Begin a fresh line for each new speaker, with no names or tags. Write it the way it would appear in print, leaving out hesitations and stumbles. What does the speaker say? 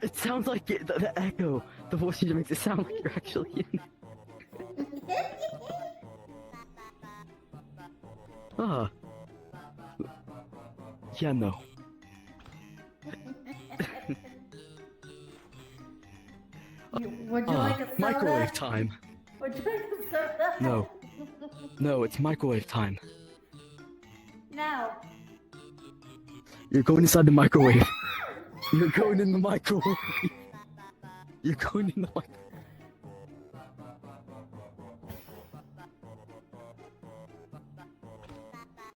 It sounds like the echo. The voice changer makes it sound like you're actually in. Ah. Yeah, no.
Would you like a soda?
Microwave time.
Would you like a soda?
No. No, it's microwave time.
No.
You're going inside the microwave. You're going in the microwave. You're going in the microwave.